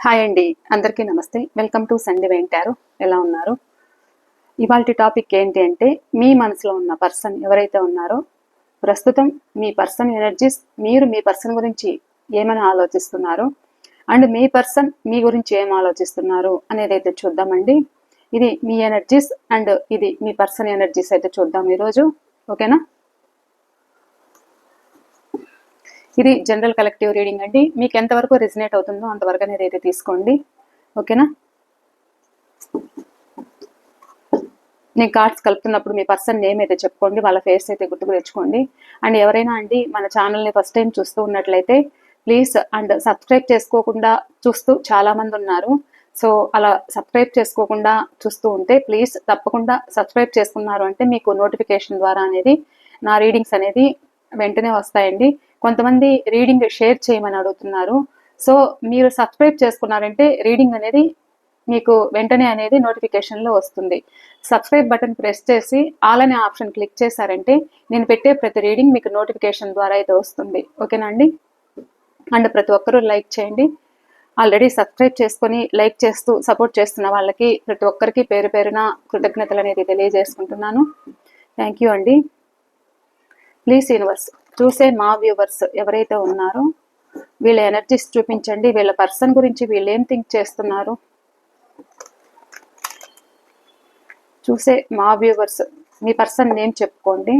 Hi అండి, అందరికీ నమస్తే. వెల్కమ్ టు సండే వెంటారు. ఎలా ఉన్నారు? ఇవాల్టి టాపిక్ ఏంటి అంటే, మీ మనసులో ఉన్న పర్సన్ ఎవరైతే ఉన్నారో ప్రస్తుతం మీ పర్సన్ ఎనర్జీస్, మీరు మీ పర్సన్ గురించి ఏమని ఆలోచిస్తున్నారు అండ్ మీ పర్సన్ మీ గురించి ఏం ఆలోచిస్తున్నారు అనేది అయితే చూద్దామండి. ఇది మీ ఎనర్జీస్ అండ్ ఇది మీ పర్సన్ ఎనర్జీస్ అయితే చూద్దాం ఈరోజు. ఓకేనా? ఇది జనరల్ కలెక్టివ్ రీడింగ్ అండి. మీకు ఎంతవరకు రెజినేట్ అవుతుందో అంతవరకు అనేది అయితే తీసుకోండి. ఓకేనా? నేను కార్డ్స్ కలుపుతున్నప్పుడు మీ పర్సన్ నేమ్ అయితే చెప్పుకోండి, వాళ్ళ ఫేస్ అయితే గుర్తుకు తెచ్చుకోండి. అండ్ ఎవరైనా అండి మన ఛానల్ని ఫస్ట్ టైం చూస్తూ ఉన్నట్లయితే ప్లీజ్ అండ్ సబ్స్క్రైబ్ చేసుకోకుండా చూస్తూ చాలామంది ఉన్నారు. సో అలా సబ్స్క్రైబ్ చేసుకోకుండా చూస్తూ ఉంటే ప్లీజ్ తప్పకుండా సబ్స్క్రైబ్ చేసుకున్నారు అంటే మీకు నోటిఫికేషన్ ద్వారా అనేది నా రీడింగ్స్ అనేది వెంటనే వస్తాయండి. కొంతమంది రీడింగ్ షేర్ చేయమని అడుగుతున్నారు. సో మీరు సబ్స్క్రైబ్ చేసుకున్నారంటే రీడింగ్ అనేది మీకు వెంటనే అనేది నోటిఫికేషన్లో వస్తుంది. సబ్స్క్రైబ్ బటన్ ప్రెస్ చేసి ఆల్ అనే ఆప్షన్ క్లిక్ చేశారంటే నేను పెట్టే ప్రతి రీడింగ్ మీకు నోటిఫికేషన్ ద్వారా అయితే వస్తుంది. ఓకేనా అండి? అండ్ ప్రతి ఒక్కరూ లైక్ చేయండి. ఆల్రెడీ సబ్స్క్రైబ్ చేసుకొని లైక్ చేస్తూ సపోర్ట్ చేస్తున్న వాళ్ళకి ప్రతి ఒక్కరికి పేరు పేరున కృతజ్ఞతలు అనేది తెలియజేసుకుంటున్నాను. థ్యాంక్ యూ అండి. ప్లీజ్ యూనివర్స్, చూసే మా వ్యూవర్స్ ఎవరైతే ఉన్నారో వీళ్ళ ఎనర్జీస్ చూపించండి. వీళ్ళ పర్సన్ గురించి వీళ్ళు ఏం థింక్ చేస్తున్నారు. చూసే మా వ్యూవర్స్ మీ పర్సన్ నేమ్ చెప్పుకోండి.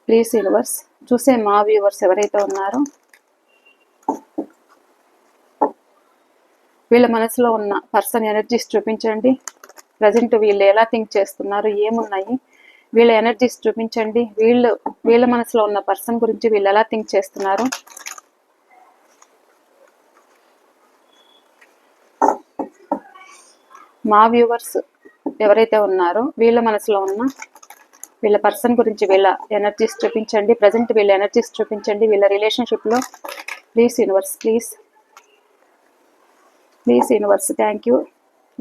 ప్లీజ్ యూనివర్స్, చూసే మా వ్యూవర్స్ ఎవరైతే ఉన్నారో వీళ్ళ మనసులో ఉన్న పర్సన్ ఎనర్జీస్ చూపించండి. ప్రజెంట్ వీళ్ళు ఎలా థింక్ చేస్తున్నారు, ఏమున్నాయి, వీళ్ళ ఎనర్జీస్ చూపించండి. వీళ్ళ మనసులో ఉన్న పర్సన్ గురించి వీళ్ళు ఎలా థింక్ చేస్తున్నారు. మా వ్యూవర్స్ ఎవరైతే ఉన్నారో వీళ్ళ మనసులో ఉన్న వీళ్ళ పర్సన్ గురించి వీళ్ళ ఎనర్జీస్ చూపించండి. ప్రజెంట్ వీళ్ళ ఎనర్జీస్ చూపించండి వీళ్ళ రిలేషన్షిప్లో. Please universe, please universe. Thank you,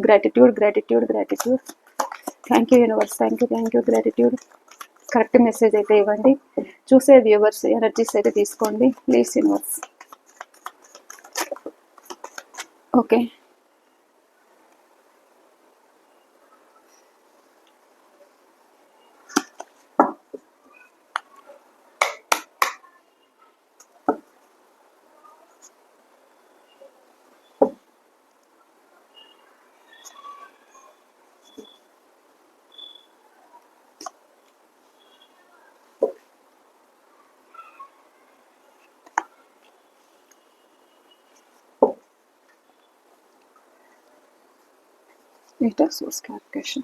gratitude, gratitude, gratitude. Thank you universe, thank you, gratitude. Correct message అయితే ఇవ్వండి. చూసే వ్యూవర్స్ ఎనర్జీస్ అయితే తీసుకోండి please universe. Okay, Data source clarification.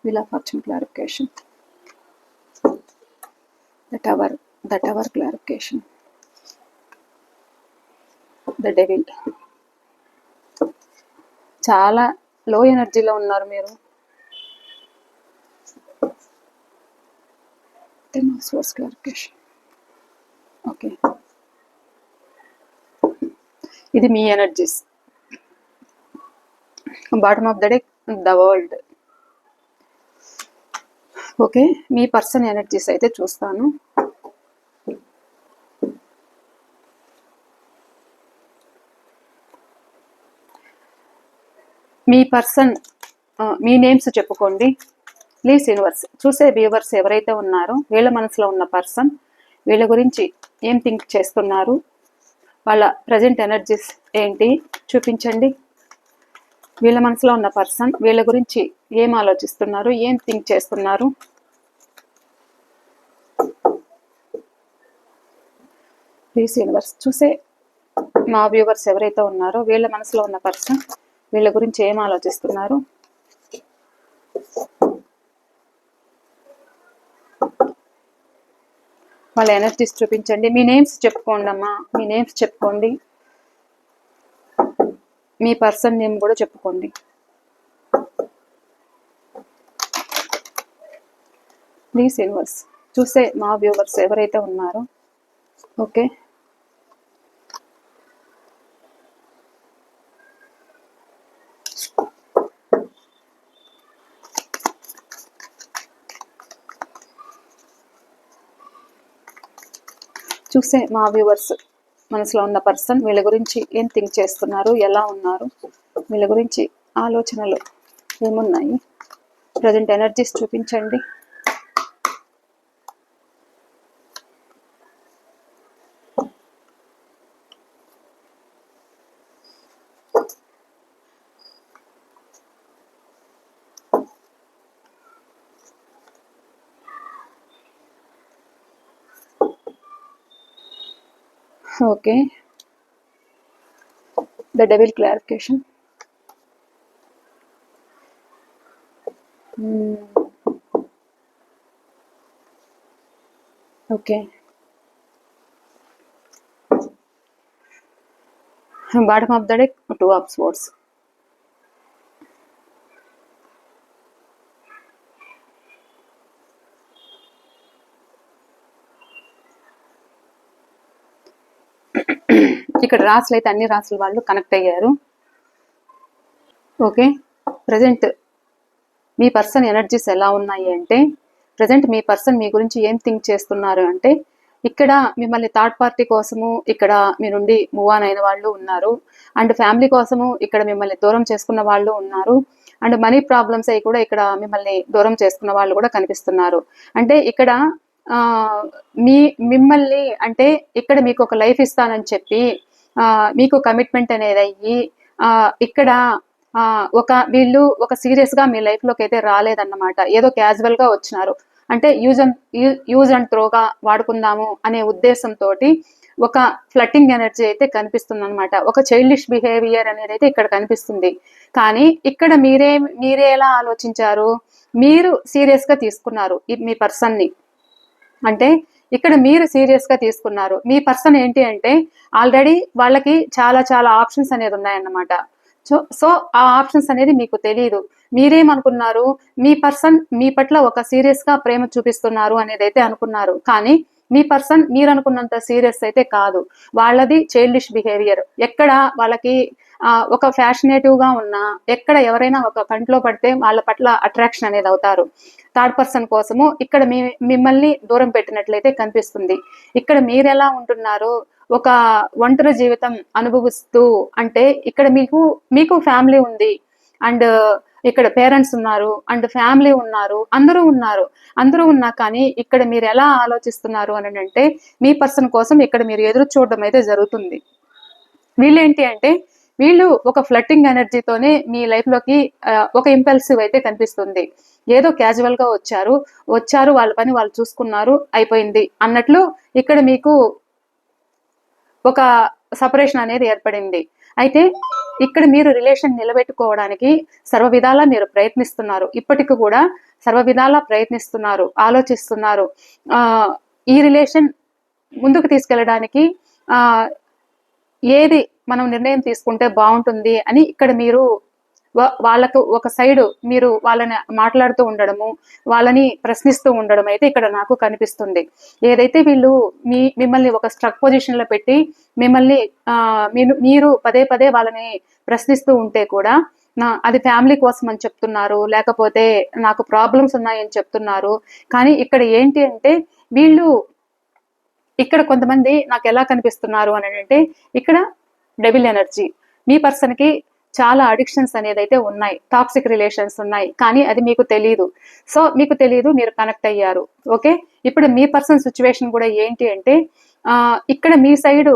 Wheel of Fortune clarification. The tower clarification. The devil. చాలా లో ఎనర్జీలో ఉన్నారు మీరు. Source clarification. ఓకే, ఇది మీ energies. Bottom of the deck, the world. Okay, మీ పర్సన్ ఎనర్జీస్ అయితే చూస్తాను. మీ పర్సన్ మీ నేమ్స్ చెప్పుకోండి ప్లీజ్ యూనివర్స్. చూసే వ్యూవర్స్ ఎవరైతే ఉన్నారో వీళ్ళ మనసులో ఉన్న పర్సన్ వీళ్ళ గురించి ఏం థింక్ చేస్తున్నారు, వాళ్ళ ప్రజెంట్ ఎనర్జీస్ ఏంటి చూపించండి. వీళ్ళ మనసులో ఉన్న పర్సన్ వీళ్ళ గురించి ఏం ఆలోచిస్తున్నారు, ఏం థింక్ చేస్తున్నారు. ప్లీజ్ యూనివర్స్, చూసే మా వ్యూవర్స్ ఎవరైతే ఉన్నారో వీళ్ళ మనసులో ఉన్న పర్సన్ వీళ్ళ గురించి ఏం ఆలోచిస్తున్నారు. వాళ్ళ ఎనర్జీస్ చూపించండి. మీ నేమ్స్ చెప్పుకోండి అమ్మా, మీ నేమ్స్ చెప్పుకోండి. మీ పర్సన్ నేమ్ కూడా చెప్పుకోండి. ప్లీజ్ యూనివర్స్, చూసే మా వ్యూవర్స్ ఎవరైతే ఉన్నారో. ఓకే, చూసే మా వ్యూవర్స్ మనసులో ఉన్న పర్సన్ వీళ్ళ గురించి ఏం థింక్ చేస్తున్నారు, ఎలా ఉన్నారు, వీళ్ళ గురించి ఆలోచనలు ఏమున్నాయి, ప్రజెంట్ ఎనర్జీస్ చూపించండి. Okay, the devil clarification. Okay, bottom of the deck 2 of swords. ఇక్కడ రాసులు అయితే అన్ని రాసుల వాళ్ళు కనెక్ట్ అయ్యారు. ఓకే, ప్రజెంట్ మీ పర్సన్ ఎనర్జీస్ ఎలా ఉన్నాయి అంటే, ప్రజెంట్ మీ పర్సన్ మీ గురించి ఏం థింక్ చేస్తున్నారు అంటే, ఇక్కడ మిమ్మల్ని థర్డ్ పార్టీ కోసము ఇక్కడ మీ నుండి మూవ్ ఆన్ అయిన వాళ్ళు ఉన్నారు, అండ్ ఫ్యామిలీ కోసము ఇక్కడ మిమ్మల్ని దూరం చేసుకున్న వాళ్ళు ఉన్నారు, అండ్ మనీ ప్రాబ్లమ్స్ అవి కూడా ఇక్కడ మిమ్మల్ని దూరం చేసుకున్న వాళ్ళు కూడా కనిపిస్తున్నారు. అంటే ఇక్కడ మిమ్మల్ని అంటే ఇక్కడ మీకు ఒక లైఫ్ ఇస్తానని చెప్పి మీకు కమిట్మెంట్ అనేది అయ్యి ఇక్కడ వీళ్ళు ఒక సీరియస్ గా మీ లైఫ్ లోకి అయితే రాలేదన్నమాట. ఏదో క్యాజువల్ గా వచ్చినారు, అంటే యూజ్ అండ్ త్రోగా వాడుకుందాము అనే ఉద్దేశంతో ఒక ఫ్లట్టింగ్ ఎనర్జీ అయితే కనిపిస్తుంది అనమాట. ఒక చైల్డిష్ బిహేవియర్ అనేది అయితే ఇక్కడ కనిపిస్తుంది. కానీ ఇక్కడ మీరే ఎలా ఆలోచించారు, మీరు సీరియస్ గా తీసుకున్నారు మీ పర్సన్ ని. అంటే ఇక్కడ మీరు సీరియస్ గా తీసుకున్నారు. మీ పర్సన్ ఏంటి అంటే ఆల్రెడీ వాళ్ళకి చాలా చాలా ఆప్షన్స్ అనేది ఉన్నాయన్నమాట. సో ఆ ఆప్షన్స్ అనేది మీకు తెలియదు. మీరేమనుకున్నారు, మీ పర్సన్ మీ పట్ల ఒక సీరియస్ గా ప్రేమ చూపిస్తున్నారు అనేది అయితే అనుకున్నారు. కానీ మీ పర్సన్ మీరు అనుకున్నంత సీరియస్ అయితే కాదు. వాళ్ళది చైల్డిష్ బిహేవియర్. ఎక్కడ వాళ్ళకి ఒక ఫ్యాషనేటివ్ గా ఉన్నా, ఎక్కడ ఎవరైనా ఒక కంట్లో పడితే వాళ్ళ పట్ల అట్రాక్షన్ అనేది అవుతారు. థర్డ్ పర్సన్ కోసము ఇక్కడ మిమ్మల్ని దూరం పెట్టినట్లయితే కనిపిస్తుంది. ఇక్కడ మీరు ఎలా ఉంటున్నారు, ఒక ఒంటరి జీవితం అనుభవిస్తూ, అంటే ఇక్కడ మీకు ఫ్యామిలీ ఉంది, అండ్ ఇక్కడ పేరెంట్స్ ఉన్నారు, అండ్ ఫ్యామిలీ ఉన్నారు, అందరూ ఉన్నా కానీ ఇక్కడ మీరు ఎలా ఆలోచిస్తున్నారు అని అంటే, మీ పర్సన్ కోసం ఇక్కడ మీరు ఎదురు చూడడం అయితే జరుగుతుంది. వీళ్ళేంటి అంటే వీళ్ళు ఒక ఫ్లట్టింగ్ ఎనర్జీతోనే మీ లైఫ్ లోకి ఒక ఇంపల్సివ్ అయితే కనిపిస్తుంది. ఏదో క్యాజువల్ గా వచ్చారు వాళ్ళ పని వాళ్ళు చూసుకున్నారు, అయిపోయింది అన్నట్లు ఇక్కడ మీకు ఒక సపరేషన్ అనేది ఏర్పడింది. అయితే ఇక్కడ మీరు రిలేషన్ నిలబెట్టుకోవడానికి సర్వ విధాలా మీరు ప్రయత్నిస్తున్నారు. ఇప్పటికి కూడా సర్వ విధాలా ప్రయత్నిస్తున్నారు, ఆలోచిస్తున్నారు. ఈ రిలేషన్ ముందుకు తీసుకెళ్ళడానికి ఏది మనం నిర్ణయం తీసుకుంటే బాగుంటుంది అని ఇక్కడ మీరు వాళ్ళకు ఒక సైడ్ మీరు వాళ్ళని మాట్లాడుతూ ఉండడము, వాళ్ళని ప్రశ్నిస్తూ ఉండడం అయితే ఇక్కడ నాకు కనిపిస్తుంది. ఏదైతే వీళ్ళు మిమ్మల్ని ఒక స్ట్రక్ పొజిషన్ లో పెట్టి మిమ్మల్ని మీరు పదే పదే వాళ్ళని ప్రశ్నిస్తూ ఉంటే కూడా అది ఫ్యామిలీ కోసం అని చెప్తున్నారు, లేకపోతే నాకు ప్రాబ్లమ్స్ ఉన్నాయని చెప్తున్నారు. కానీ ఇక్కడ ఏంటి అంటే వీళ్ళు ఇక్కడ కొంతమంది నాకు ఎలా కనిపిస్తున్నారు అని అంటే, ఇక్కడ డెవిల్ ఎనర్జీ. మీ పర్సన్ కి చాలా అడిక్షన్స్ అనేది అయితే ఉన్నాయి, టాక్సిక్ రిలేషన్స్ ఉన్నాయి, కానీ అది మీకు తెలియదు. సో మీకు తెలియదు, మీరు కనెక్ట్ అయ్యారు. ఓకే, ఇప్పుడు మీ పర్సన్ సిచ్యువేషన్ కూడా ఏంటి అంటే ఇక్కడ మీ సైడ్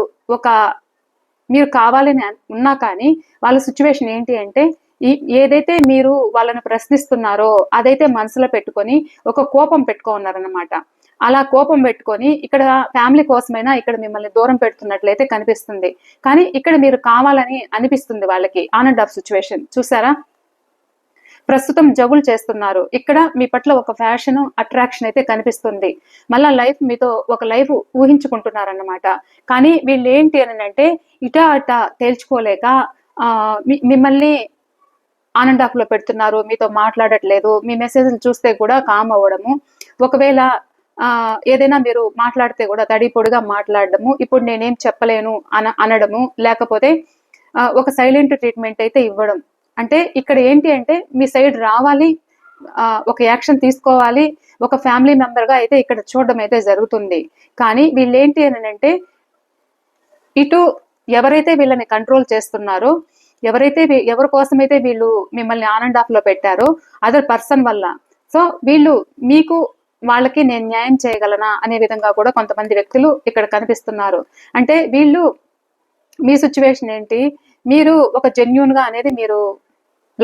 మీరు కావాలని ఉన్నా కానీ వాళ్ళ సిచ్యువేషన్ ఏంటి అంటే ఏదైతే మీరు వాళ్ళని ప్రశ్నిస్తున్నారో అదైతే మనసులో పెట్టుకొని ఒక కోపం పెట్టుకున్నారనమాట. అలా కోపం పెట్టుకొని ఇక్కడ ఫ్యామిలీ కోసమైనా ఇక్కడ మిమ్మల్ని దూరం పెడుతున్నట్లయితే కనిపిస్తుంది. కానీ ఇక్కడ మీరు కావాలని అనిపిస్తుంది వాళ్ళకి. ఆన్ అండ్ ఆఫ్ సిచ్యువేషన్ చూసారా, ప్రస్తుతం జగులు చేస్తున్నారు. ఇక్కడ మీ పట్ల ఒక ఫ్యాషన్ అట్రాక్షన్ అయితే కనిపిస్తుంది. మళ్ళా మీతో ఒక లైఫ్ ఊహించుకుంటున్నారన్నమాట. కానీ వీళ్ళు ఏంటి అని అంటే ఇటా అటా తేల్చుకోలేక మిమ్మల్ని ఆన్ అండ్ ఆఫ్ లో పెడుతున్నారు, మీతో మాట్లాడట్లేదు. మీ మెసేజ్లు చూస్తే కూడా కామ్ అవ్వడము, ఒకవేళ ఏదైనా మీరు మాట్లాడితే కూడా తడిపొడిగా మాట్లాడడము, ఇప్పుడు నేనేం చెప్పలేను అనడము, లేకపోతే ఒక సైలెంట్ ట్రీట్మెంట్ అయితే ఇవ్వడం. అంటే ఇక్కడ ఏంటి అంటే మీ సైడ్ రావాలి, ఒక యాక్షన్ తీసుకోవాలి, ఒక ఫ్యామిలీ మెంబర్ గా అయితే ఇక్కడ చూడడం అయితే జరుగుతుంది. కానీ వీళ్ళు ఏంటి అని అంటే ఇటు ఎవరైతే వీళ్ళని కంట్రోల్ చేస్తున్నారో, ఎవరి కోసమైతే వీళ్ళు మిమ్మల్ని ఆన్ అండ్ ఆఫ్ లో పెట్టారో అదర్ పర్సన్ వల్ల, సో వీళ్ళు మీకు వాళ్ళకి నేను న్యాయం చేయగలనా అనే విధంగా కూడా కొంతమంది వ్యక్తులు ఇక్కడ కనిపిస్తున్నారు. అంటే వీళ్ళు మీ సిచ్యువేషన్ ఏంటి, మీరు ఒక జెన్యూన్ గా అనేది మీరు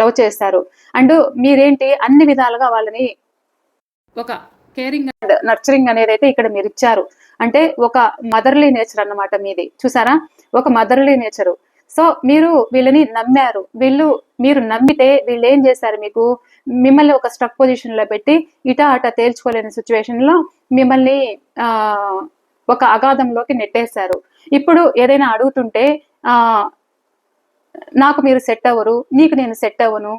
లవ్ చేస్తారు, అండ్ మీరేంటి అన్ని విధాలుగా వాళ్ళని ఒక కేరింగ్ అండ్ నర్చరింగ్ అనేది అయితే ఇక్కడ మీరు ఇచ్చారు. అంటే ఒక మదర్లీ నేచర్ అన్నమాట మీది, చూసారా, ఒక మదర్లీ నేచరు. సో మీరు వీళ్ళని నమ్మారు, మీరు నమ్మితే వీళ్ళు ఏం చేశారు, మిమ్మల్ని ఒక స్ట్రక్ పొజిషన్ లో పెట్టి ఇటా అటా తేల్చుకోలేని సిచ్యువేషన్ లో మిమ్మల్ని ఒక అగాధంలోకి నెట్టేశారు. ఇప్పుడు ఏదైనా అడుగుతుంటే నాకు మీరు సెట్ అవ్వరు, నీకు నేను సెట్ అవ్వను,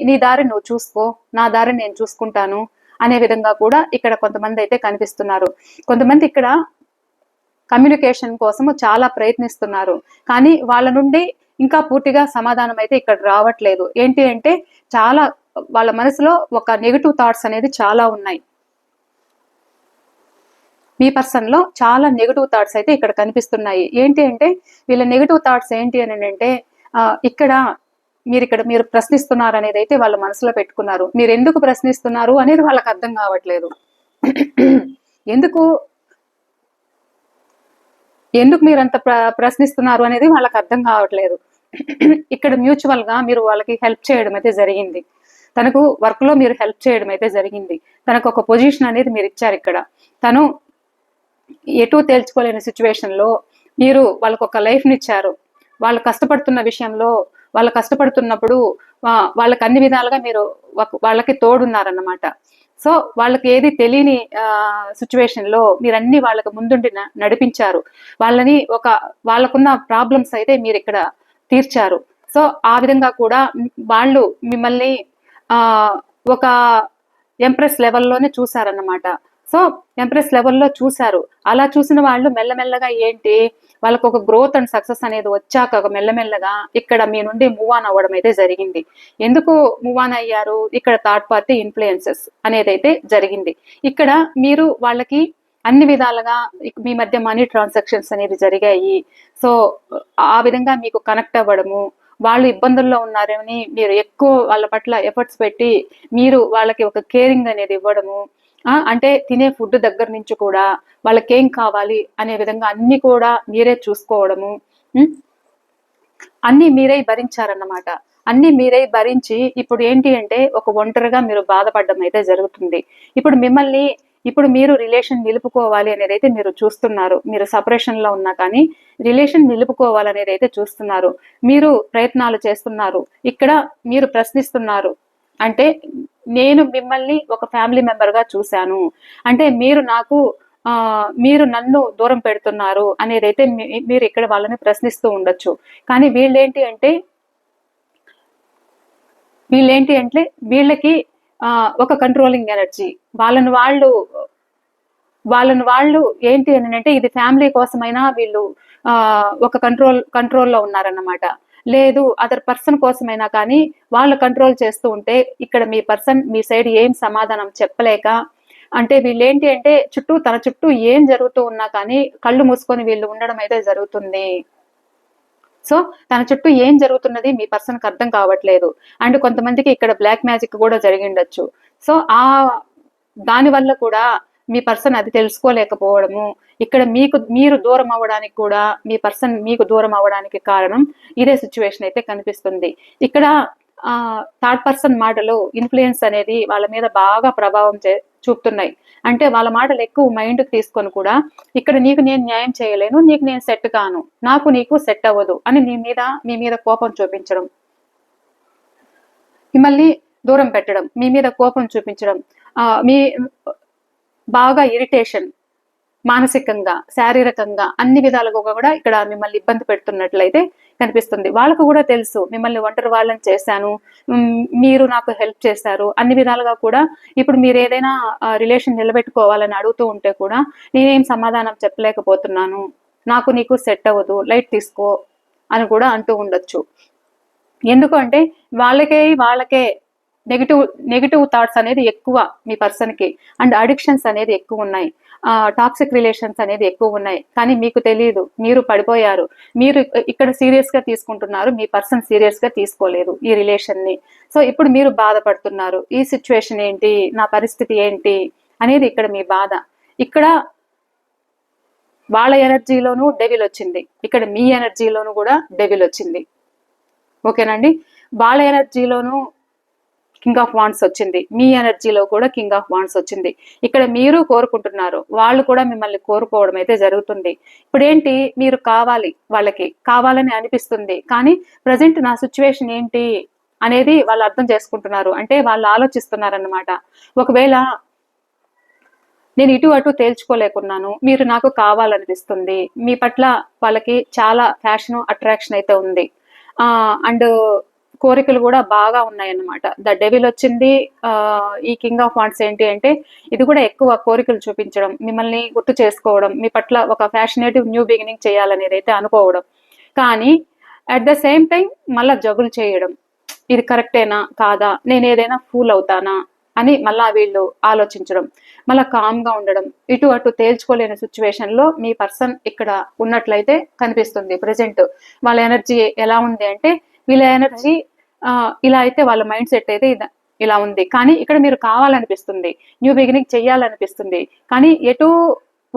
నీ దారి నువ్వు చూసుకో, నా దారి నేను చూసుకుంటాను అనే విధంగా కూడా ఇక్కడ కొంతమంది అయితే కనిపిస్తున్నారు. కొంతమంది ఇక్కడ కమ్యూనికేషన్ కోసము చాలా ప్రయత్నిస్తున్నారు, కానీ వాళ్ళ నుండి ఇంకా పూర్తిగా సమాధానం అయితే ఇక్కడ రావట్లేదు. ఏంటి అంటే చాలా వాళ్ళ మనసులో ఒక నెగిటివ్ థాట్స్ అనేది చాలా ఉన్నాయి. మీ పర్సన్ లో చాలా నెగిటివ్ థాట్స్ అయితే ఇక్కడ కనిపిస్తున్నాయి. ఏంటి అంటే వీళ్ళ నెగిటివ్ థాట్స్ ఏంటి అని అంటే మీరు ప్రశ్నిస్తున్నారు అనేది అయితే వాళ్ళ మనసులో పెట్టుకున్నారు. మీరు ఎందుకు ప్రశ్నిస్తున్నారు అనేది వాళ్ళకి అర్థం కావట్లేదు. ఎందుకు మీరు అంత ప్రశ్నిస్తున్నారు అనేది వాళ్ళకి అర్థం కావట్లేదు. ఇక్కడ మ్యూచువల్ గా మీరు వాళ్ళకి హెల్ప్ చేయడం అయితే జరిగింది, తనకు వర్క్ లో మీరు హెల్ప్ చేయడం అయితే జరిగింది, తనకు ఒక పొజిషన్ అనేది మీరు ఇచ్చారు. ఇక్కడ తను ఎటు తేల్చుకోలేని సిచ్యువేషన్ లో మీరు వాళ్ళకు ఒక లైఫ్ ని ఇచ్చారు. వాళ్ళు కష్టపడుతున్న విషయంలో, వాళ్ళు కష్టపడుతున్నప్పుడు వాళ్ళకి అన్ని విధాలుగా మీరు వాళ్ళకి తోడున్నారన్నమాట. సో వాళ్ళకి ఏది తెలియని సిచ్యువేషన్ లో మీరన్నీ వాళ్ళకి ముందుండి నడిపించారు. వాళ్ళకున్న ప్రాబ్లమ్స్ అయితే మీరు ఇక్కడ తీర్చారు. సో ఆ విధంగా కూడా వాళ్ళు మిమ్మల్ని ఒక ఎంప్రెస్ లెవెల్లోనే చూసారన్నమాట. సో ఎంప్రెస్ లెవెల్లో చూసారు. అలా చూసిన వాళ్ళు మెల్లమెల్లగా ఏంటి, వాళ్ళకు ఒక గ్రోత్ అండ్ సక్సెస్ అనేది వచ్చాక మెల్లమెల్లగా ఇక్కడ మీ నుండి మూవ్ ఆన్ అవ్వడం అయితే జరిగింది. ఎందుకు మూవ్ ఆన్ అయ్యారు, ఇక్కడ థర్డ్ పార్టీ ఇన్ఫ్లుయెన్సెస్ అనేది అయితే జరిగింది. ఇక్కడ మీరు వాళ్ళకి అన్ని విధాలుగా మీ మధ్య మనీ ట్రాన్సాక్షన్స్ అనేవి జరిగాయి. సో ఆ విధంగా మీకు కనెక్ట్ అవ్వడము, వాళ్ళు ఇబ్బందుల్లో ఉన్నారని మీరు ఎక్కువ వాళ్ళ పట్ల ఎఫర్ట్స్ పెట్టి మీరు వాళ్ళకి ఒక కేరింగ్ అనేది ఇవ్వడము, అంటే తినే ఫుడ్ దగ్గర నుంచి కూడా వాళ్ళకి ఏం కావాలి అనే విధంగా అన్ని కూడా మీరే చూసుకోవడము, అన్ని మీరే భరించారన్నమాట. అన్ని మీరే భరించి ఇప్పుడు ఏంటి అంటే ఒక ఒంటరిగా మీరు బాధపడడం అయితే జరుగుతుంది. ఇప్పుడు మీరు రిలేషన్ నిలుపుకోవాలి అనేది అయితే మీరు చూస్తున్నారు. మీరు సపరేషన్ లో ఉన్నా కానీ రిలేషన్ నిలుపుకోవాలనేది అయితే చూస్తున్నారు. మీరు ప్రయత్నాలు చేస్తున్నారు. ఇక్కడ మీరు ప్రశ్నిస్తున్నారు. అంటే నేను మిమ్మల్ని ఒక ఫ్యామిలీ మెంబర్ గా చూశాను, అంటే మీరు నన్ను దూరం పెడుతున్నారు అనేది అయితే మీరు ఇక్కడ వాళ్ళని ప్రశ్నిస్తూ ఉండొచ్చు. కానీ వీళ్ళేంటి అంటే వీళ్ళకి ఒక కంట్రోలింగ్ ఎనర్జీ, వాళ్ళని వాళ్ళు ఏంటి అని అంటే ఇది ఫ్యామిలీ కోసమైనా వీళ్ళు ఒక కంట్రోల్లో ఉన్నారన్నమాట. లేదు అదర్ పర్సన్ కోసమైనా కానీ వాళ్ళు కంట్రోల్ చేస్తూ ఉంటే ఇక్కడ మీ పర్సన్ మీ సైడ్ ఏం సమాధానం చెప్పలేక, అంటే వీళ్ళేంటి అంటే తన చుట్టూ ఏం జరుగుతూ ఉన్నా కానీ కళ్ళు మూసుకొని వీళ్ళు ఉండడం అయితే జరుగుతుంది. సో తన చుట్టూ ఏం జరుగుతున్నది మీ పర్సన్కి అర్థం కావట్లేదు. అండ్ కొంతమందికి ఇక్కడ బ్లాక్ మ్యాజిక్ కూడా జరిగిండొచ్చు. సో దాని వల్ల కూడా మీ పర్సన్ అది తెలుసుకోలేకపోవడము, ఇక్కడ మీరు దూరం అవ్వడానికి కూడా మీ పర్సన్ మీకు దూరం అవ్వడానికి కారణం ఇదే సిచ్యువేషన్ అయితే కనిపిస్తుంది. ఇక్కడ థర్డ్ పర్సన్ మాటలు ఇన్ఫ్లుయెన్స్ అనేది వాళ్ళ మీద బాగా ప్రభావం చూపుతున్నాయి. అంటే వాళ్ళ మాటలు ఎక్కువ మైండ్కి తీసుకొని కూడా ఇక్కడ నీకు నేను న్యాయం చేయలేను, నీకు నేను సెట్ కాను, నీకు సెట్ అవ్వదు అని మీ మీద కోపం చూపించడం, మిమ్మల్ని దూరం పెట్టడం, మీ మీద కోపం చూపించడం, మీ బాగా ఇరిటేషన్, మానసికంగా శారీరకంగా అన్ని విధాలుగా కూడా ఇక్కడ మిమ్మల్ని ఇబ్బంది పెడుతున్నట్లయితే కనిపిస్తుంది. వాళ్ళకు కూడా తెలుసు మిమ్మల్ని ఒంటరి వాళ్ళని చేశాను, మీరు నాకు హెల్ప్ చేశారు అన్ని విధాలుగా కూడా. ఇప్పుడు మీరు ఏదైనా రిలేషన్ నిలబెట్టుకోవాలని అడుగుతూ ఉంటే కూడా నేనేం సమాధానం చెప్పలేకపోతున్నాను, నీకు సెట్ అవ్వదు, లైట్ తీసుకో అని కూడా అంటూ ఉండొచ్చు. ఎందుకంటే వాళ్ళకే నెగిటివ్ థాట్స్ అనేది ఎక్కువ మీ పర్సన్ కి, అండ్ అడిక్షన్స్ అనేది ఎక్కువ ఉన్నాయి, టాక్సిక్ రిలేషన్స్ అనేది ఎక్కువ ఉన్నాయి. కానీ మీకు తెలియదు, మీరు పడిపోయారు. మీరు ఇక్కడ సీరియస్ గా తీసుకుంటున్నారు, మీ పర్సన్ సీరియస్ గా తీసుకోలేదు ఈ రిలేషన్ ని. సో ఇప్పుడు మీరు బాధపడుతున్నారు, ఈ సిచ్యువేషన్ ఏంటి, నా పరిస్థితి ఏంటి అనేది ఇక్కడ మీ బాధ. ఇక్కడ వాళ్ళ ఎనర్జీలోనూ డెవిల్ వచ్చింది, ఇక్కడ మీ ఎనర్జీలోనూ కూడా డెవిల్ వచ్చింది. ఓకేనండి. వాళ్ళ ఎనర్జీలోనూ కింగ్ ఆఫ్ వాండ్స్ వచ్చింది, మీ ఎనర్జీలో కూడా కింగ్ ఆఫ్ వాండ్స్ వచ్చింది. ఇక్కడ మీరు కోరుకుంటున్నారు, వాళ్ళు కూడా మిమ్మల్ని కోరుకోవడం అయితే జరుగుతుంది. ఇప్పుడు ఏంటి, మీరు కావాలి, వాళ్ళకి కావాలని అనిపిస్తుంది, కానీ ప్రజెంట్ నా సిచ్యువేషన్ ఏంటి అనేది వాళ్ళు అర్థం చేసుకుంటున్నారు, అంటే వాళ్ళు ఆలోచిస్తున్నారన్నమాట. ఒకవేళ నేను ఇటు అటు తేల్చుకోలేకున్నాను, మీరు నాకు కావాలనిపిస్తుంది, మీ పట్ల వాళ్ళకి చాలా ఫ్యాషన్ అట్రాక్షన్ అయితే ఉంది, అండ్ కోరికలు కూడా బాగా ఉన్నాయన్నమాట. ద డెవిల్ వచ్చింది. ఈ కింగ్ ఆఫ్ వాండ్స్ ఏంటి అంటే ఇది కూడా ఎక్కువ కోరికలు చూపించడం, మిమ్మల్ని గుర్తు చేసుకోవడం, మీ పట్ల ఒక ఫ్యాషనేటివ్ న్యూ బిగినింగ్ చేయాలనేది అయితే అనుకోవడం, కానీ అట్ ద సేమ్ టైం మళ్ళా జగులు చేయడం, ఇది కరెక్టేనా కాదా, నేను ఏదైనా ఫూల్ అవుతానా అని మళ్ళా వీళ్ళు ఆలోచించడం, మళ్ళా కామ్గా ఉండడం, ఇటు అటు తేల్చుకోలేని సిచ్యువేషన్ లో మీ పర్సన్ ఇక్కడ ఉన్నట్లయితే కనిపిస్తుంది. ప్రజెంట్ వాళ్ళ ఎనర్జీ ఎలా ఉంది అంటే, వీళ్ళ ఎనర్జీ ఇలా అయితే వాళ్ళ మైండ్ సెట్ అయితే ఇలా ఉంది, కానీ ఇక్కడ మీరు కావాలనిపిస్తుంది, న్యూ బిగినింగ్ చెయ్యాలనిపిస్తుంది, కానీ ఎటు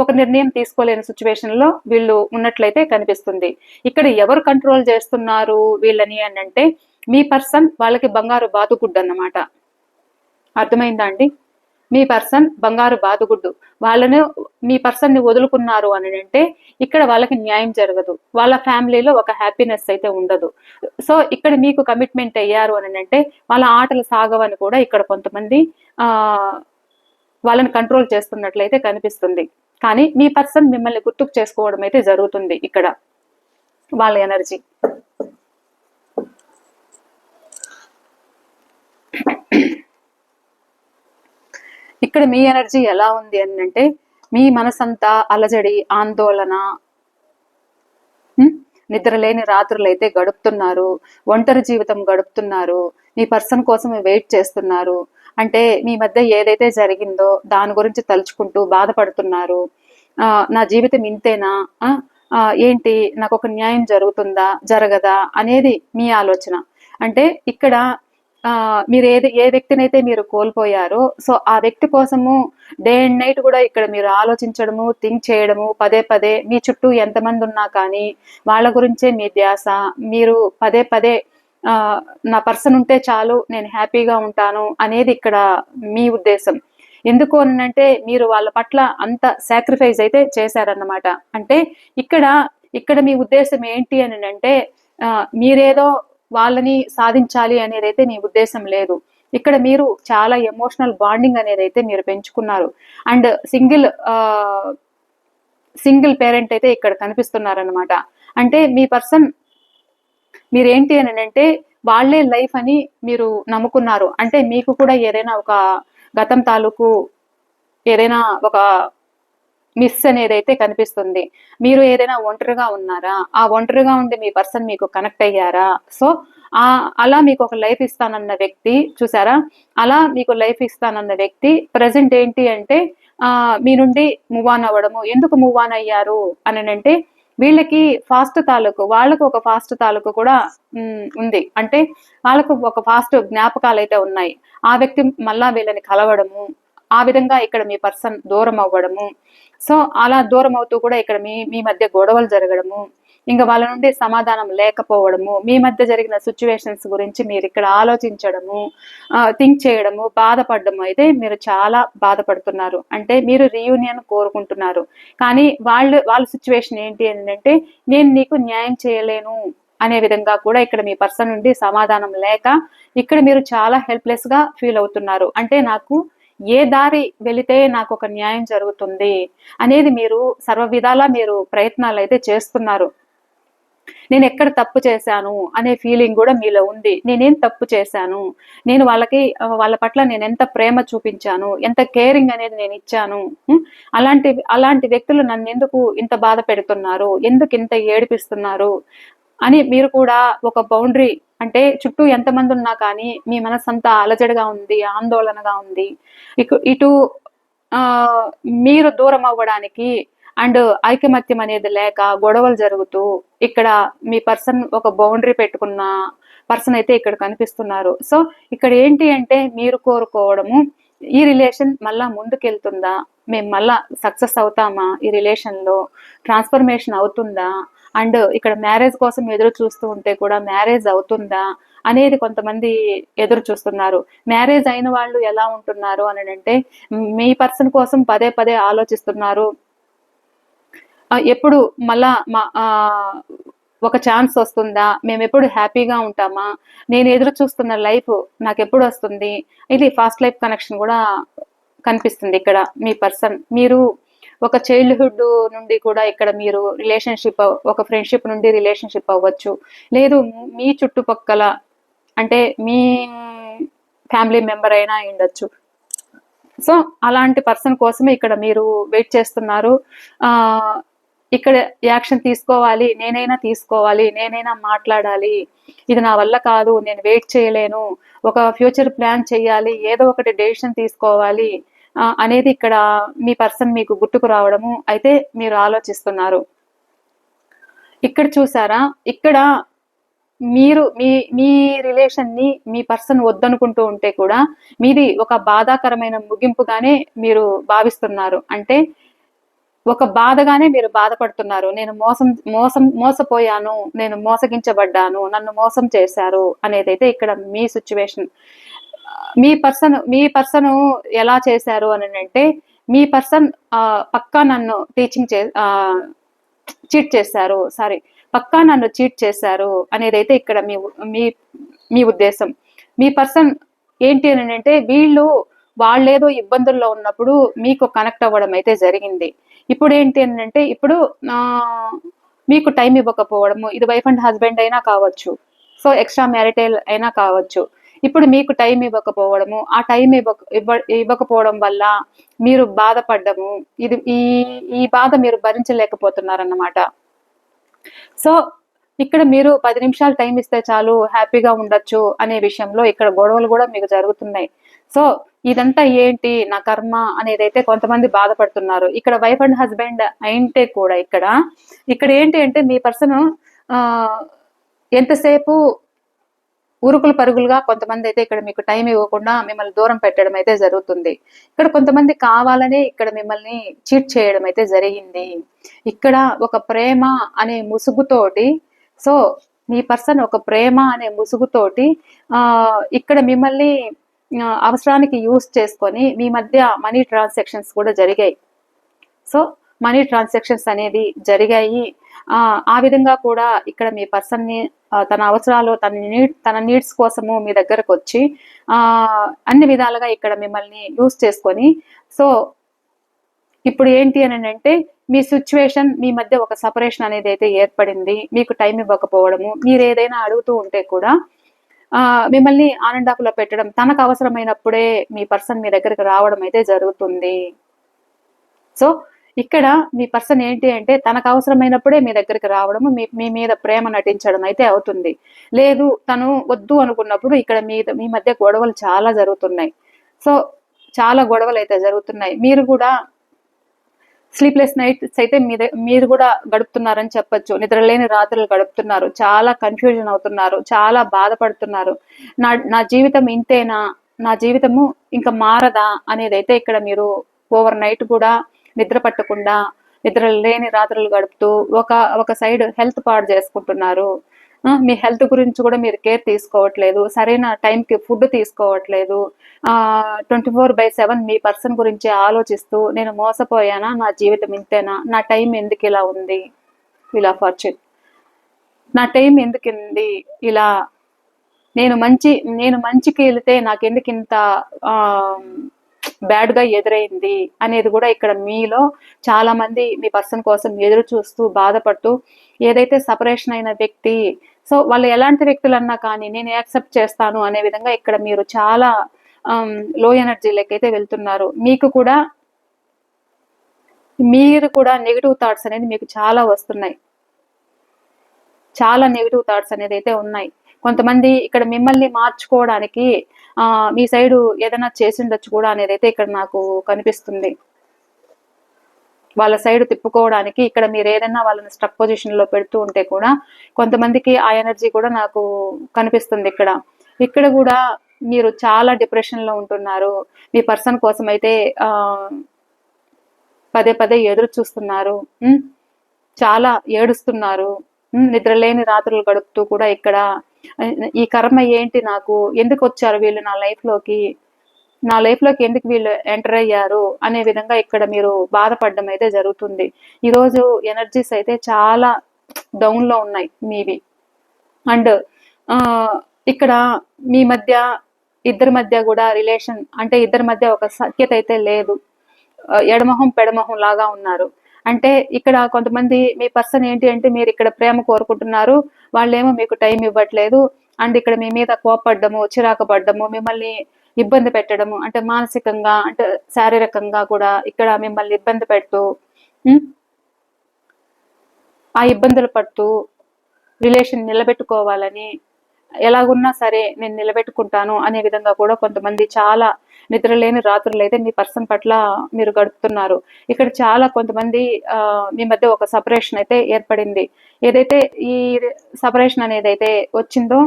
ఒక నిర్ణయం తీసుకోలేని సిచ్యువేషన్ లో వీళ్ళు ఉన్నట్లయితే కనిపిస్తుంది. ఇక్కడ ఎవరు కంట్రోల్ చేస్తున్నారు వీళ్ళని అని అంటే, మీ పర్సన్ వాళ్ళకి బంగారు బాతుగుడ్డు అన్నమాట. అర్థమైందా అండి? మీ పర్సన్ బంగారు బాతుగుడ్డు. వాళ్ళను, మీ పర్సన్ ని వదులుకున్నారు అని అంటే ఇక్కడ వాళ్ళకి న్యాయం జరగదు, వాళ్ళ ఫ్యామిలీలో ఒక హ్యాపీనెస్ అయితే ఉండదు. సో ఇక్కడ మీకు కమిట్మెంట్ అయ్యారు అని అంటే వాళ్ళ ఆటలు సాగవని కూడా ఇక్కడ కొంతమంది వాళ్ళని కంట్రోల్ చేస్తున్నట్లయితే కనిపిస్తుంది. కానీ మీ పర్సన్ మిమ్మల్ని గుర్తుకు చేసుకోవడం అయితే జరుగుతుంది ఇక్కడ వాళ్ళ ఎనర్జీ. ఇక్కడ మీ ఎనర్జీ ఎలా ఉంది అని అంటే, మీ మనసంతా అలజడి, ఆందోళన, నిద్రలేని రాత్రులు అయితే గడుపుతున్నారు, ఒంటరి జీవితం గడుపుతున్నారు, మీ పర్సన్ కోసం వెయిట్ చేస్తున్నారు, అంటే మీ మధ్య ఏదైతే జరిగిందో దాని గురించి తలుచుకుంటూ బాధపడుతున్నారు. నా జీవితం ఇంతేనా, ఏంటి, నాకు ఒక న్యాయం జరుగుతుందా జరగదా అనేది మీ ఆలోచన. అంటే ఇక్కడ మీరు ఏ వ్యక్తినైతే మీరు కోల్పోయారో, సో ఆ వ్యక్తి కోసము డే అండ్ నైట్ కూడా ఇక్కడ మీరు ఆలోచించడము, థింక్ చేయడము, పదే పదే మీ చుట్టూ ఎంతమంది ఉన్నా కానీ వాళ్ళ గురించే మీ ధ్యాస. మీరు పదే పదే నా పర్సన్ ఉంటే చాలు, నేను హ్యాపీగా ఉంటాను అనేది ఇక్కడ మీ ఉద్దేశం. ఎందుకు అనంటే మీరు వాళ్ళ పట్ల అంత సాక్రిఫైస్ అయితే చేశారన్నమాట. అంటే ఇక్కడ మీ ఉద్దేశం ఏంటి అని అంటే, మీరేదో వాళ్ళని సాధించాలి అనేది అయితే మీ ఉద్దేశం లేదు. ఇక్కడ మీరు చాలా ఎమోషనల్ బాండింగ్ అనేది అయితే మీరు పెంచుకున్నారు, అండ్ సింగిల్ పేరెంట్ అయితే ఇక్కడ కనిపిస్తున్నారనమాట. అంటే మీ పర్సన్ మీరేంటి అని అంటే వాళ్ళే లైఫ్ అని మీరు నమ్ముకున్నారు. అంటే మీకు కూడా ఏదైనా ఒక గతం తాలూకు ఏదైనా ఒక మిస్ అనేది అయితే కనిపిస్తుంది. మీరు ఏదైనా ఒంటరిగా ఉన్నారా, ఆ ఒంటరిగా ఉండి మీ పర్సన్ మీకు కనెక్ట్ అయ్యారా, సో అలా మీకు ఒక లైఫ్ ఇస్తానన్న వ్యక్తి చూసారా, అలా మీకు లైఫ్ ఇస్తానన్న వ్యక్తి ప్రజెంట్ ఏంటి అంటే మీ నుండి మూవ్ ఆన్ అవ్వడము. ఎందుకు మూవ్ ఆన్ అయ్యారు అని అంటే, వీళ్ళకి వాళ్ళకు ఒక ఫాస్ట్ తాలూకు కూడా ఉంది. అంటే వాళ్ళకు ఒక ఫాస్ట్ జ్ఞాపకాలు అయితే ఉన్నాయి. ఆ వ్యక్తి మళ్ళా వీళ్ళని కలవడము, ఆ విధంగా ఇక్కడ మీ పర్సన్ దూరం అవ్వడము. సో అలా దూరం అవుతూ కూడా ఇక్కడ మీ మధ్య గొడవలు జరగడము, ఇంకా వాళ్ళ నుండి సమాధానం లేకపోవడము, మీ మధ్య జరిగిన సిచ్యువేషన్స్ గురించి మీరు ఇక్కడ ఆలోచించడము, థింక్ చేయడము, బాధపడము అయితే మీరు చాలా బాధపడుతున్నారు. అంటే మీరు రీయూనియన్ కోరుకుంటున్నారు, కానీ వాళ్ళ సిచ్యువేషన్ ఏంటి అని అంటే, నేను నీకు న్యాయం చేయలేను అనే విధంగా కూడా ఇక్కడ మీ పర్సన్ నుండి సమాధానం లేక ఇక్కడ మీరు చాలా హెల్ప్లెస్ గా ఫీల్ అవుతున్నారు. అంటే నాకు ఏ దారి వెళితే నాకు ఒక న్యాయం జరుగుతుంది అనేది మీరు సర్వ విధాలా మీరు ప్రయత్నాలు అయితే చేస్తున్నారు. నేను ఎక్కడ తప్పు చేశాను అనే ఫీలింగ్ కూడా మీలో ఉంది. నేనేం తప్పు చేశాను, నేను వాళ్ళ పట్ల నేను ఎంత ప్రేమ చూపించాను, ఎంత కేరింగ్ అనేది నేను ఇచ్చాను, అలాంటి వ్యక్తులు నన్ను ఎందుకు ఇంత బాధ పెడుతున్నారు, ఎందుకు ఇంత ఏడిపిస్తున్నారు అని మీరు కూడా ఒక బౌండరీ అంటే చుట్టూ ఎంతమంది ఉన్నా కానీ మీ మనసంతా అలజడిగా ఉంది, ఆందోళనగా ఉంది. ఇటు మీరు దూరం అవ్వడానికి అండ్ ఐకమత్యం అనేది లేక గొడవలు జరుగుతూ ఇక్కడ మీ పర్సన్ ఒక బౌండరీ పెట్టుకున్న పర్సన్ అయితే ఇక్కడ కనిపిస్తున్నారు. సో ఇక్కడ ఏంటి అంటే మీరు కోరుకోవడము ఈ రిలేషన్ మళ్ళా ముందుకెళ్తుందా, మేము మళ్ళా సక్సెస్ అవుతామా, ఈ రిలేషన్ లో ట్రాన్స్ఫర్మేషన్ అవుతుందా, అండ్ ఇక్కడ మ్యారేజ్ కోసం ఎదురు చూస్తూ ఉంటే కూడా మ్యారేజ్ అవుతుందా అనేది కొంతమంది ఎదురు చూస్తున్నారు. మ్యారేజ్ అయిన వాళ్ళు ఎలా ఉంటున్నారు అని అంటే మీ పర్సన్ కోసం పదే పదే ఆలోచిస్తున్నారు. ఎప్పుడు మళ్ళా ఒక ఛాన్స్ వస్తుందా, మేము ఎప్పుడు హ్యాపీగా ఉంటామా, నేను ఎదురు చూస్తున్న లైఫ్ నాకు ఎప్పుడు వస్తుంది. ఇది ఫాస్ట్ లైఫ్ కనెక్షన్ కూడా కనిపిస్తుంది ఇక్కడ మీ పర్సన్. మీరు ఒక చైల్డ్హుడ్ నుండి కూడా ఇక్కడ మీరు రిలేషన్షిప్, ఒక ఫ్రెండ్షిప్ నుండి రిలేషన్షిప్ అవ్వచ్చు, లేదు మీ చుట్టుపక్కల అంటే మీ ఫ్యామిలీ మెంబర్ అయినా ఉండొచ్చు. సో అలాంటి పర్సన్ కోసమే ఇక్కడ మీరు వెయిట్ చేస్తున్నారు. ఇక్కడ యాక్షన్ తీసుకోవాలి, నేనైనా మాట్లాడాలి, ఇది నా వల్ల కాదు, నేను వెయిట్ చేయలేను, ఒక ఫ్యూచర్ ప్లాన్ చేయాలి, ఏదో ఒకటి డెసిషన్ తీసుకోవాలి అనేది ఇక్కడ మీ పర్సన్ మీకు గుర్తుకు రావడము అయితే మీరు ఆలోచిస్తున్నారు. ఇక్కడ చూసారా, ఇక్కడ మీరు మీ రిలేషన్ ని మీ పర్సన్ వద్దనుకుంటూ ఉంటే కూడా మీది ఒక బాధాకరమైన ముగింపుగానే మీరు భావిస్తున్నారు. అంటే ఒక బాధగానే మీరు బాధపడుతున్నారు. నేను మోసపోయాను, నేను మోసగించబడ్డాను, నన్ను మోసం చేశారు అనేదైతే ఇక్కడ మీ సిచ్యువేషన్. మీ పర్సన్ ఎలా చేశారు అని అంటే మీ పర్సన్ పక్కా నన్ను చీట్ చేశారు, పక్కా నన్ను చీట్ చేశారు అనేదైతే ఇక్కడ మీ ఉద్దేశం. మీ పర్సన్ ఏంటి అని అంటే వాళ్ళేదో ఇబ్బందుల్లో ఉన్నప్పుడు మీకు కనెక్ట్ అవ్వడం అయితే జరిగింది. ఇప్పుడు ఏంటి అని అంటే ఇప్పుడు మీకు టైం ఇవ్వకపోవడము, ఇది వైఫ్ అండ్ హస్బెండ్ అయినా కావచ్చు, సో ఎక్స్ట్రా మ్యారిటల్ అయినా కావచ్చు. ఇప్పుడు మీకు టైం ఇవ్వకపోవడము, ఆ టైం ఇవ్వకపోవడం వల్ల మీరు బాధపడ్డము, ఈ బాధ మీరు భరించలేకపోతున్నారన్నమాట. సో ఇక్కడ మీరు 10 నిమిషాలు టైం ఇస్తే చాలు, హ్యాపీగా ఉండొచ్చు అనే విషయంలో ఇక్కడ గొడవలు కూడా మీకు జరుగుతున్నాయి. సో ఇదంతా ఏంటి నా కర్మ అనేది అయితే కొంతమంది బాధపడుతున్నారు. ఇక్కడ వైఫ్ అండ్ హస్బెండ్ అయితే కూడా ఇక్కడ ఏంటి అంటే మీ పర్సన్ ఎంతసేపు ఉరుకులు పరుగులుగా కొంతమంది అయితే ఇక్కడ మీకు టైం ఇవ్వకుండా మిమ్మల్ని దూరం పెట్టడం అయితే జరుగుతుంది. ఇక్కడ కొంతమంది కావాలనే ఇక్కడ మిమ్మల్ని చీట్ చేయడం అయితే జరిగింది. ఇక్కడ ఒక ప్రేమ అనే ముసుగుతోటి, సో మీ పర్సన్ ఒక ప్రేమ అనే ముసుగుతోటి ఇక్కడ మిమ్మల్ని అవసరానికి యూజ్ చేసుకొని మీ మధ్య మనీ ట్రాన్సాక్షన్స్ కూడా జరిగాయి. సో మనీ ట్రాన్సాక్షన్స్ అనేది జరిగాయి. ఆ విధంగా కూడా ఇక్కడ మీ పర్సన్ ని తన అవసరాలు, తన నీడ్స్ కోసము మీ దగ్గరకు వచ్చి అన్ని విధాలుగా ఇక్కడ మిమ్మల్ని యూజ్ చేసుకొని, సో ఇప్పుడు ఏంటి అని అంటే మీ సిచ్యువేషన్, మీ మధ్య ఒక సపరేషన్ అనేది అయితే ఏర్పడింది. మీకు టైం ఇవ్వకపోవడము, మీరు ఏదైనా అడుగుతూ ఉంటే కూడా మిమ్మల్ని ఆన్ అండ్ ఆఫ్ లో పెట్టడం, తనకు అవసరమైనప్పుడే మీ పర్సన్ మీ దగ్గరికి రావడం అయితే జరుగుతుంది. సో ఇక్కడ మీ పర్సన్ ఏంటి అంటే తనకు అవసరమైనప్పుడే మీ దగ్గరికి రావడము, మీ మీద ప్రేమ నటించడం అయితే అవుతుంది. లేదు తను వద్దు అనుకున్నప్పుడు ఇక్కడ మీ మధ్య గొడవలు చాలా జరుగుతున్నాయి. సో చాలా గొడవలు అయితే జరుగుతున్నాయి. మీరు కూడా స్లీప్లెస్ నైట్స్ అయితే మీరు కూడా గడుపుతున్నారని చెప్పొచ్చు. నిద్రలేని రాత్రులు గడుపుతున్నారు, చాలా కన్ఫ్యూజన్ అవుతున్నారు, చాలా బాధపడుతున్నారు. నా జీవితం ఇంతేనా, నా జీవితము ఇంకా మారదా అనేది అయితే ఇక్కడ మీరు ఓవర్ నైట్ కూడా నిద్ర పట్టకుండా, నిద్ర లేని రాత్రులు గడుపుతూ ఒక సైడ్ హెల్త్ పాడు చేసుకుంటున్నారు. మీ హెల్త్ గురించి కూడా మీరు కేర్ తీసుకోవట్లేదు, సరైన టైంకి ఫుడ్ తీసుకోవట్లేదు. 24/7 మీ పర్సన్ గురించి ఆలోచిస్తూ నేను మోసపోయానా, నా జీవితం ఇంతేనా, నా టైం ఎందుకు ఇలా ఉంది, ఇలా ఫార్చ్యూన్ నా టైం ఎందుకు ఉంది ఇలా, నేను మంచికి వెళితే నాకెందుకు ఇంత బ్యాడ్ గా ఎదురైంది అనేది కూడా ఇక్కడ మీలో చాలా మంది మీ పర్సన్ కోసం ఎదురు చూస్తూ బాధపడుతూ, ఏదైతే సపరేషన్ అయిన వ్యక్తి, సో వాళ్ళు ఎలాంటి వ్యక్తులన్నా కానీ నేను యాక్సెప్ట్ చేస్తాను అనే విధంగా ఇక్కడ మీరు చాలా లో ఎనర్జీలోకి అయితే వెళ్తున్నారు. మీరు కూడా నెగిటివ్ థాట్స్ అనేది మీకు చాలా వస్తున్నాయి, చాలా నెగిటివ్ థాట్స్ అనేది అయితే ఉన్నాయి. కొంతమంది ఇక్కడ మిమ్మల్ని మార్చుకోవడానికి మీ సైడు ఏదైనా చేసి ఉండొచ్చు కూడా అనేది అయితే ఇక్కడ నాకు కనిపిస్తుంది. వాళ్ళ సైడ్ తిప్పుకోవడానికి ఇక్కడ మీరు ఏదైనా వాళ్ళని స్ట్రక్ పొజిషన్ లో పెడుతూ ఉంటే కూడా కొంతమందికి ఆ ఎనర్జీ కూడా నాకు కనిపిస్తుంది. ఇక్కడ కూడా మీరు చాలా డిప్రెషన్ లో ఉంటున్నారు. మీ పర్సన్ కోసం అయితే పదే పదే ఎదురు చూస్తున్నారు, చాలా ఏడుస్తున్నారు, నిద్రలేని రాత్రులు గడుపుతూ కూడా ఇక్కడ ఈ కర్మ ఏంటి, నాకు ఎందుకు వచ్చారు వీళ్ళు నా లైఫ్ లోకి ఎందుకు వీళ్ళు ఎంటర్ అయ్యారు అనే విధంగా ఇక్కడ మీరు బాధపడడం అయితే జరుగుతుంది. ఈరోజు ఎనర్జీస్ అయితే చాలా డౌన్ లో ఉన్నాయి మీవి. అండ్ ఇక్కడ మీ మధ్య ఇద్దరి మధ్య కూడా రిలేషన్ అంటే ఇద్దరి మధ్య ఒక సఖ్యత అయితే లేదు. ఎడమొహం పెడమొహం లాగా ఉన్నారు. అంటే ఇక్కడ కొంతమంది మీ పర్సన్ ఏంటి అంటే మీరు ఇక్కడ ప్రేమ కోరుకుంటున్నారు, వాళ్ళేమో మీకు టైం ఇవ్వట్లేదు. అండ్ ఇక్కడ మీ మీద కోపడ్డము, చిరాకు పడ్డము, మిమ్మల్ని ఇబ్బంది పెట్టడము, అంటే మానసికంగా అంటే శారీరకంగా కూడా ఇక్కడ మిమ్మల్ని ఇబ్బంది పెడుతూ ఆ ఇబ్బందులు పడుతూ రిలేషన్ నిలబెట్టుకోవాలని ఎలాగున్నా సరే నేను నిలబెట్టుకుంటాను అనే విధంగా కూడా కొంతమంది చాలా నిద్రలేని రాత్రులు అయితే మీ పర్సన్ పట్ల మీరు గడుపుతున్నారు. ఇక్కడ చాలా కొంతమంది మీ మధ్య ఒక సపరేషన్ అయితే ఏర్పడింది. ఏదైతే ఈ సపరేషన్ అనేది అయితే వచ్చిందో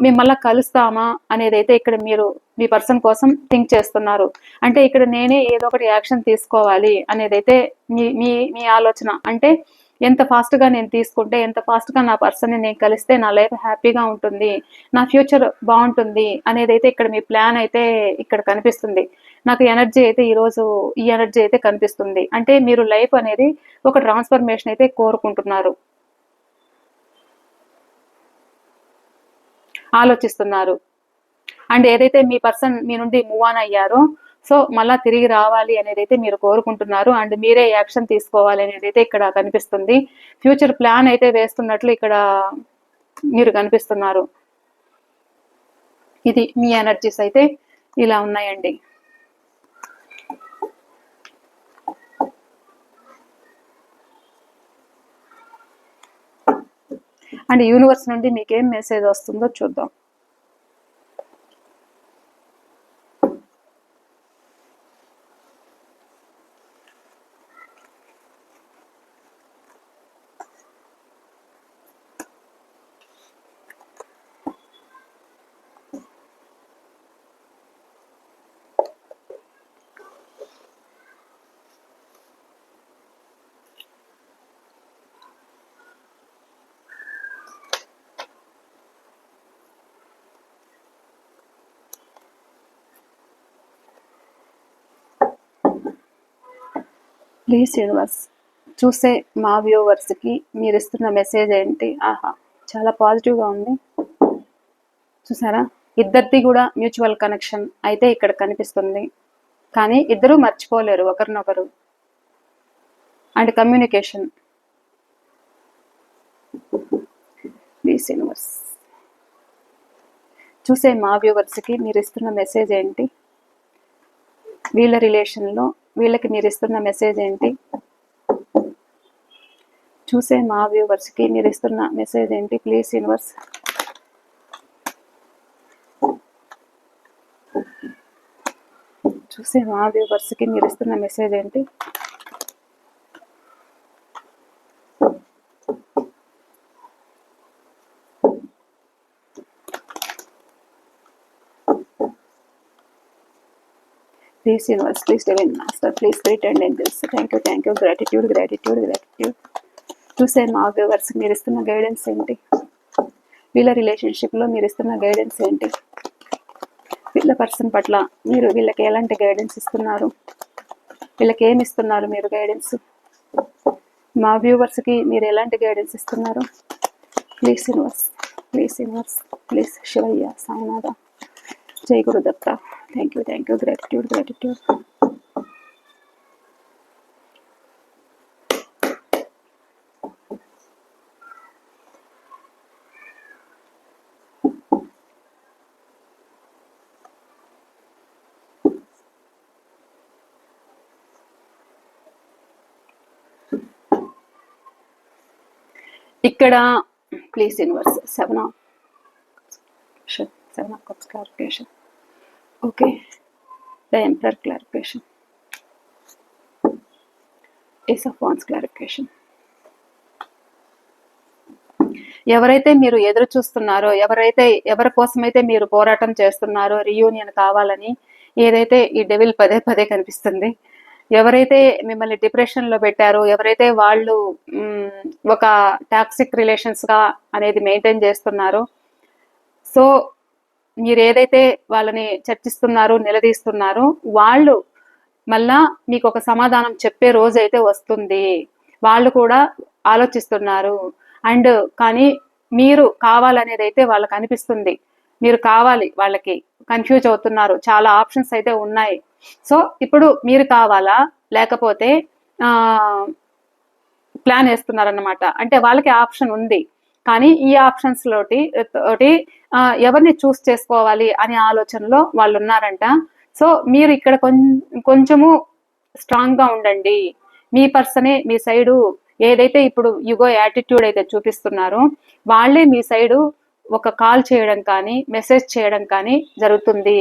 మేము మళ్ళీ కలుస్తామా అనేది అయితే ఇక్కడ మీరు మీ పర్సన్ కోసం థింక్ చేస్తున్నారు. అంటే ఇక్కడ నేనే ఏదో ఒకటి యాక్షన్ తీసుకోవాలి అనేది అయితే మీ ఆలోచన. అంటే ఎంత ఫాస్ట్ గా నేను తీసుకుంటే, ఎంత ఫాస్ట్ గా నా పర్సన్ ని నేను కలిస్తే నా లైఫ్ హ్యాపీగా ఉంటుంది, నా ఫ్యూచర్ బాగుంటుంది అనేది అయితే ఇక్కడ మీ ప్లాన్ అయితే ఇక్కడ కనిపిస్తుంది. నాకు ఎనర్జీ అయితే ఈ ఎనర్జీ అయితే కనిపిస్తుంది. అంటే మీరు లైఫ్ అనేది ఒక ట్రాన్స్ఫర్మేషన్ అయితే కోరుకుంటున్నారు, ఆలోచిస్తున్నారు. అండ్ ఏదైతే మీ పర్సన్ మీ నుండి మూవ్ ఆన్ అయ్యారో సో మళ్ళా తిరిగి రావాలి అనేది అయితే మీరు కోరుకుంటున్నారు. అండ్ మీరే యాక్షన్ తీసుకోవాలి అనేది అయితే ఇక్కడ కనిపిస్తుంది. ఫ్యూచర్ ప్లాన్ అయితే వేస్తున్నట్లు ఇక్కడ మీరు కనిపిస్తున్నారు. ఇది మీ ఎనర్జీస్ అయితే ఇలా ఉన్నాయండి. అండ్ యూనివర్స్ నుండి మీకేం మెసేజ్ వస్తుందో చూద్దాం. ప్లీజ్ యూనివర్స్ చూసే మా వ్యూవర్స్కి మీరు ఇస్తున్న మెసేజ్ ఏంటి? ఆహా, చాలా పాజిటివ్గా ఉంది. చూసారా, ఇద్దరిది కూడా మ్యూచువల్ కనెక్షన్ అయితే ఇక్కడ కనిపిస్తుంది. కానీ ఇద్దరూ మర్చిపోలేరు ఒకరినొకరు. And communication. ప్లీజ్ యూనివర్స్ చూసే మా వ్యూవర్స్కి మీరు ఇస్తున్న మెసేజ్ ఏంటి? వీళ్ళ రిలేషన్లో వీళ్ళకి మీరు ఇస్తున్న మెసేజ్ ఏంటి? చూసే మా వ్యూవర్స్కి మీరు ఇస్తున్న మెసేజ్ ఏంటి? ప్లీజ్ యూనివర్స్ చూసే మా వ్యూవర్స్కి మీరు ఇస్తున్న మెసేజ్ ఏంటి? Please universe, please divine master, please spirit and angels. Thank you, gratitude. చూసే మా వ్యూవర్స్ మీరు ఇస్తున్న గైడెన్స్ ఏంటి? వీళ్ళ రిలేషన్షిప్లో మీరు ఇస్తున్న గైడెన్స్ ఏంటి? వీళ్ళ పర్సన్ పట్ల మీరు వీళ్ళకి ఎలాంటి గైడెన్స్ ఇస్తున్నారు? వీళ్ళకి ఏమి ఇస్తున్నారు మీరు గైడెన్స్? మా వ్యూవర్స్కి మీరు ఎలాంటి గైడెన్స్ ఇస్తున్నారు? Please universe, please Shivayya, Sainatha, జై గురుదత్త. Thank you, gratitude. ఇక్కడ please universe 7 clarification. Seven of Cups clarification. Okay. The Emperor clarification. Ace of Wands clarification. ఎవరైతే మీరు ఎదురు చూస్తున్నారో, ఎవరి కోసమైతే మీరు పోరాటం చేస్తున్నారో రీయూనియన్ కావాలని, ఏదైతే ఈ డెవిల్ పదే పదే కనిపిస్తుంది, ఎవరైతే మిమ్మల్ని డిప్రెషన్ లో పెట్టారో, ఎవరైతే వాళ్ళు ఒక టాక్సిక్ రిలేషన్స్ గా అనేది మెయింటైన్ చేస్తున్నారో, సో మీరు ఏదైతే వాళ్ళని చర్చిస్తున్నారో, నిలదీస్తున్నారో, వాళ్ళు మళ్ళా మీకు ఒక సమాధానం చెప్పే రోజు అయితే వస్తుంది. వాళ్ళు కూడా ఆలోచిస్తున్నారు. అండ్ కానీ మీరు కావాలనేది అయితే వాళ్ళకి అనిపిస్తుంది. మీరు కావాలి, వాళ్ళకి కన్ఫ్యూజ్ అవుతున్నారు. చాలా ఆప్షన్స్ అయితే ఉన్నాయి. సో ఇప్పుడు మీరు కావాలా, లేకపోతే ప్లాన్ వేస్తున్నారన్నమాట. అంటే వాళ్ళకి ఆప్షన్ ఉంది, కానీ ఈ ఆప్షన్స్ తోటి ఎవరిని చూస్ చేసుకోవాలి అనే ఆలోచనలో వాళ్ళు ఉన్నారంట. సో మీరు ఇక్కడ కొంచెము స్ట్రాంగ్ గా ఉండండి. మీ పర్సనే మీ సైడు ఏదైతే ఇప్పుడు యుగో యాటిట్యూడ్ అయితే చూపిస్తున్నారో, వాళ్ళే మీ సైడు ఒక కాల్ చేయడం కానీ, మెసేజ్ చేయడం కానీ జరుగుతుంది.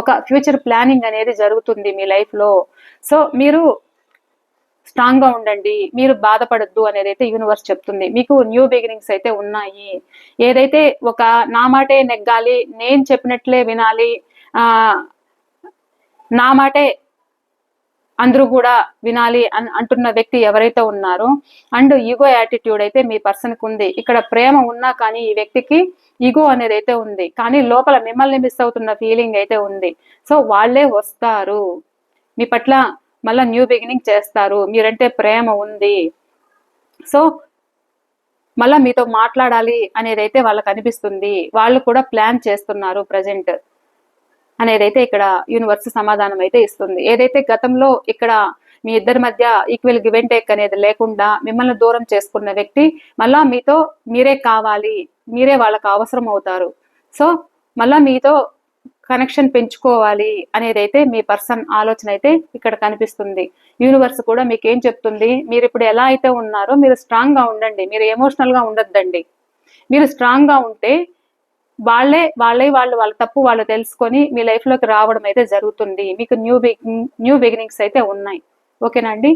ఒక ఫ్యూచర్ ప్లానింగ్ అనేది జరుగుతుంది మీ లైఫ్ లో. సో మీరు స్ట్రాంగ్ గా ఉండండి, మీరు బాధపడద్దు అనేది అయితే యూనివర్స్ చెప్తుంది. మీకు న్యూ బిగినింగ్స్ అయితే ఉన్నాయి. ఏదైతే ఒక నా మాటే నెగ్గాలి, నేను చెప్పినట్లే వినాలి, నా మాటే అందరూ కూడా వినాలి అని అంటున్న వ్యక్తి ఎవరైతే ఉన్నారో, అండ్ ఈగో యాటిట్యూడ్ అయితే మీ పర్సన్కి ఉంది. ఇక్కడ ప్రేమ ఉన్నా కానీ ఈ వ్యక్తికి ఈగో అనేది అయితే ఉంది, కానీ లోపల మిమ్మల్ని మిస్ అవుతున్న ఫీలింగ్ అయితే ఉంది. సో వాళ్ళే వస్తారు మీ పట్ల, మళ్ళీ న్యూ బిగినింగ్ చేస్తారు. మీరంటే ప్రేమ ఉంది. సో మళ్ళీ మీతో మాట్లాడాలి అనేది అయితే వాళ్ళకి అనిపిస్తుంది. వాళ్ళు కూడా ప్లాన్ చేస్తున్నారు ప్రజెంట్ అనేదైతే ఇక్కడ యూనివర్స్ సమాధానం అయితే ఇస్తుంది. ఏదైతే గతంలో ఇక్కడ మీ ఇద్దరి మధ్య ఈక్వల్ గివ్ అండ్ టేక్ అనేది లేకుండా మిమ్మల్ని దూరం చేసుకున్న వ్యక్తి మళ్ళా మీతో మీరే కావాలి, మీరే వాళ్ళకు అవసరం అవుతారు. సో మళ్ళా మీతో కనెక్షన్ పెంచుకోవాలి అనేది అయితే మీ పర్సన్ ఆలోచన అయితే ఇక్కడ కనిపిస్తుంది. యూనివర్స్ కూడా మీకు ఏం చెప్తుంది, మీరు ఇప్పుడు ఎలా అయితే ఉన్నారో మీరు స్ట్రాంగ్ గా ఉండండి, మీరు ఎమోషనల్ గా ఉండొద్దండి. మీరు స్ట్రాంగ్ గా ఉంటే వాళ్ళు వాళ్ళ తప్పు వాళ్ళు తెలుసుకొని మీ లైఫ్ లోకి రావడం అయితే జరుగుతుంది. మీకు న్యూ బిగినింగ్స్ అయితే ఉన్నాయి. ఓకేనా అండి?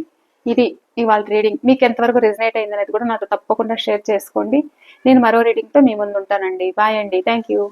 ఇది ఇవాళ రీడింగ్. మీకు ఎంతవరకు రిజనేట్ అయింది అనేది కూడా నాతో తప్పకుండా షేర్ చేసుకోండి. నేను మరో రీడింగ్ తో మీ ముందు ఉంటానండి. బాయ్ అండి. Thank you.